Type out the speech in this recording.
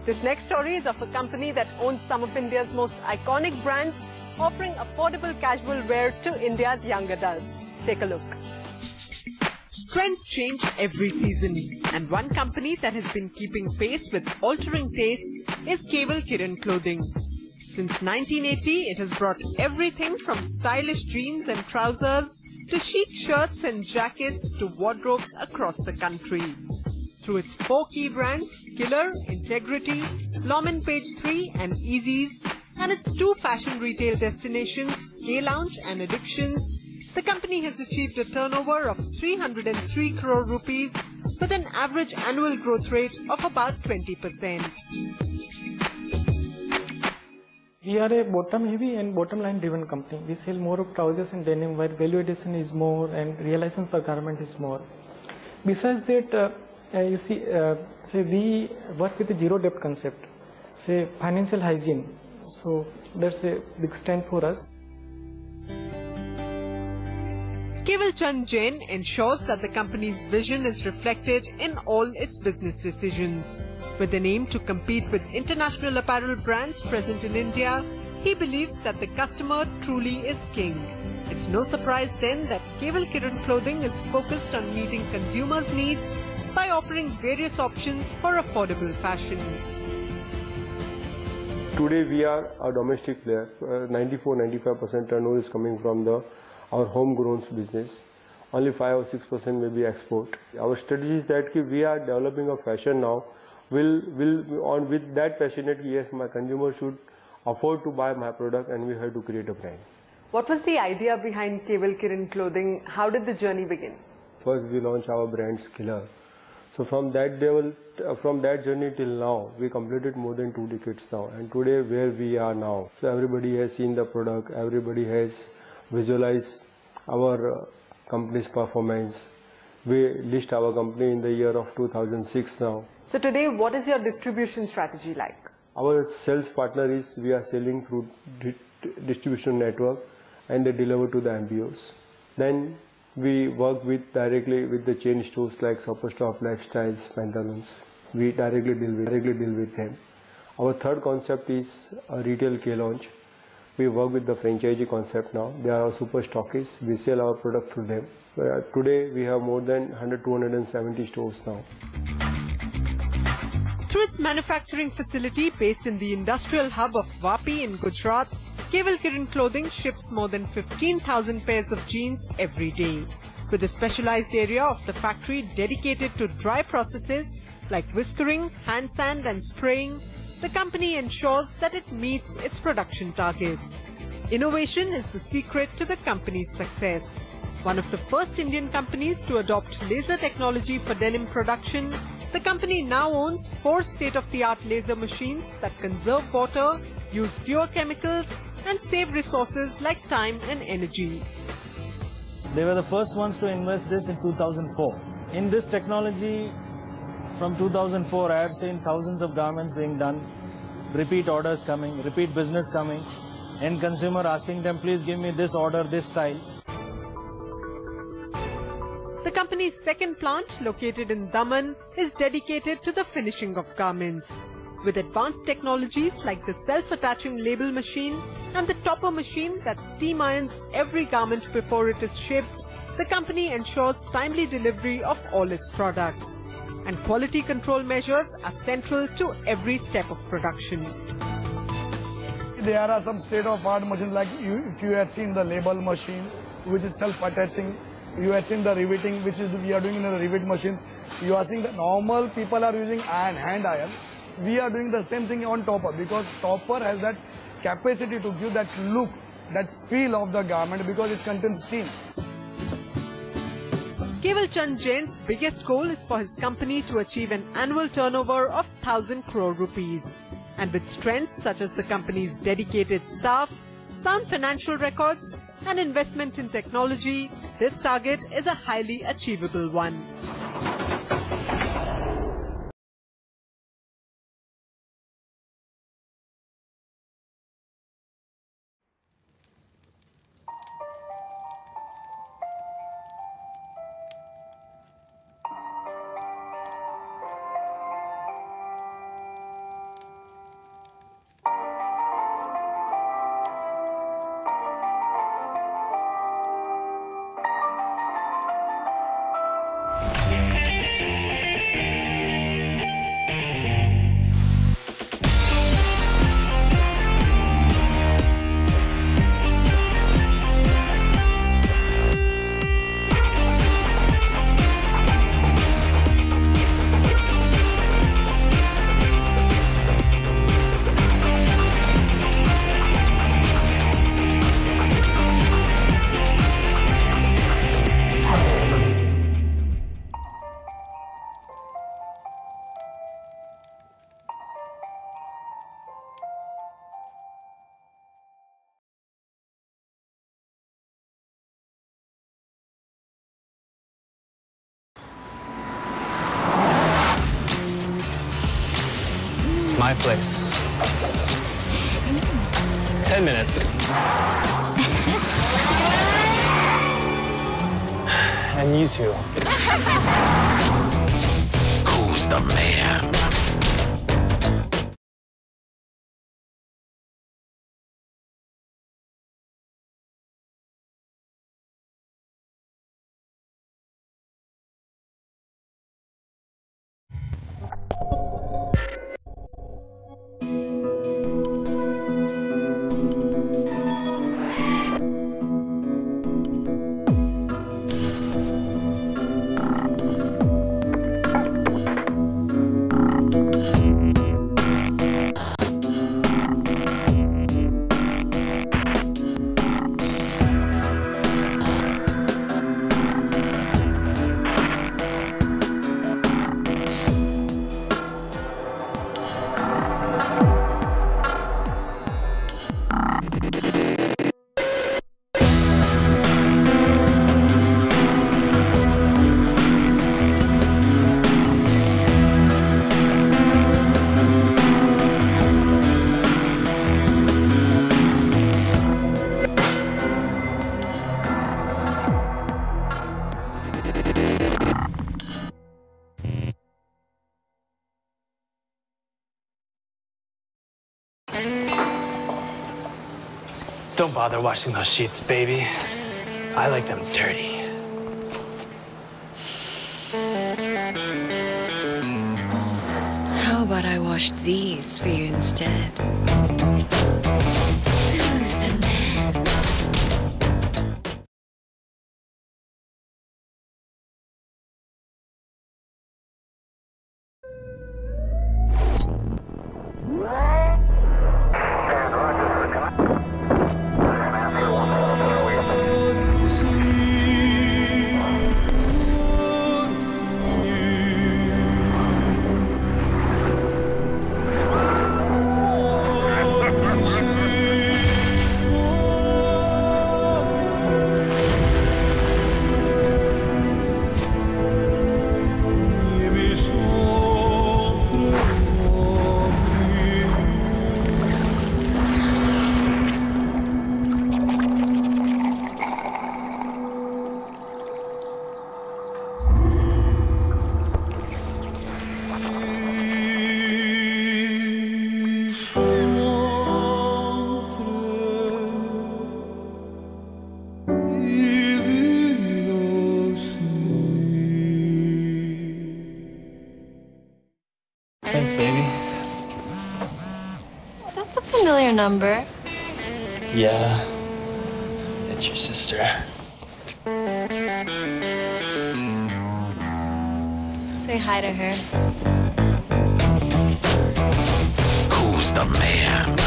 This next story is of a company that owns some of India's most iconic brands, offering affordable casual wear to India's young adults. Take a look. Trends change every season, and one company that has been keeping pace with altering tastes is Keval Kiran Clothing. Since 1980, it has brought everything from stylish jeans and trousers to chic shirts and jackets to wardrobes across the country. Through its 4 key brands, Killer, Integrity, Lom & Page 3 and Easy's, and its 2 fashion retail destinations, K-Lounge and Addictions, the company has achieved a turnover of 303 crore rupees with an average annual growth rate of about 20%. We are a bottom heavy and bottom line driven company. We sell more of trousers and denim where value addition is more and realization per garment is more. Besides that, you see, say we work with a zero debt concept, say financial hygiene. So that's a big strength for us. Keval Chand Jain ensures that the company's vision is reflected in all its business decisions. With an aim to compete with international apparel brands present in India, he believes that the customer truly is king. It's no surprise then that Keval Kiran Clothing is focused on meeting consumers' needs by offering various options for affordable fashion. Today we are a domestic player. 94-95% turnover is coming from our homegrown business. Only 5 or 6% may be export. Our strategy is that we are developing a fashion now. With that passionate, yes, my consumer should afford to buy my product, and we have to create a brand. What was the idea behind Keval Kiran Clothing? How did the journey begin? First, we launched our brand Killer. So from that journey till now, we completed more than 2 decades now. And today, where we are now, so everybody has seen the product, everybody has visualized our company's performance. We list our company in the year of 2006 now. So today, what is your distribution strategy like? Our sales partner is, we are selling through distribution network and they deliver to the MBOs. Then we work directly with the chain stores like Superstop, Lifestyles, Pantaloons. We directly deal with them. Our third concept is a retail K-Lounge. We work with the franchisee concept now. They are our super stockists. We sell our product through them. Today we have more than 270 stores now. Through its manufacturing facility based in the industrial hub of Vapi in Gujarat, Keval Kiran Clothing ships more than 15,000 pairs of jeans every day. With a specialized area of the factory dedicated to dry processes like whiskering, hand sand and spraying, the company ensures that it meets its production targets. Innovation is the secret to the company's success. One of the first Indian companies to adopt laser technology for denim production, the company now owns 4 state-of-the-art laser machines that conserve water, use fewer chemicals, and save resources like time and energy. They were the first ones to invest this in 2004. In this technology, from 2004, I have seen thousands of garments being done, repeat orders coming, repeat business coming, end consumer asking them, please give me this order, this style. The company's second plant, located in Daman, is dedicated to the finishing of garments. With advanced technologies like the self-attaching label machine and the topper machine that steam irons every garment before it is shipped, the company ensures timely delivery of all its products. And quality control measures are central to every step of production. There are some state-of-art machines like if you had seen the label machine, which is self-attaching. You had seen the riveting, which is we are doing in a rivet machine. You are seeing that normal people are using hand iron. We are doing the same thing on topper because topper has that capacity to give that look, that feel of the garment because it contains steam. Keval Chand Jain's biggest goal is for his company to achieve an annual turnover of 1,000 crore rupees. And with strengths such as the company's dedicated staff, sound financial records, and investment in technology, this target is a highly achievable one. my place. 10 minutes. And you two. Who's the man? Don't bother washing those sheets, baby. I like them dirty. How about I wash these for you instead? Who's the man? Thanks, baby. That's a familiar number. Yeah, it's your sister. Say hi to her. Who's the man?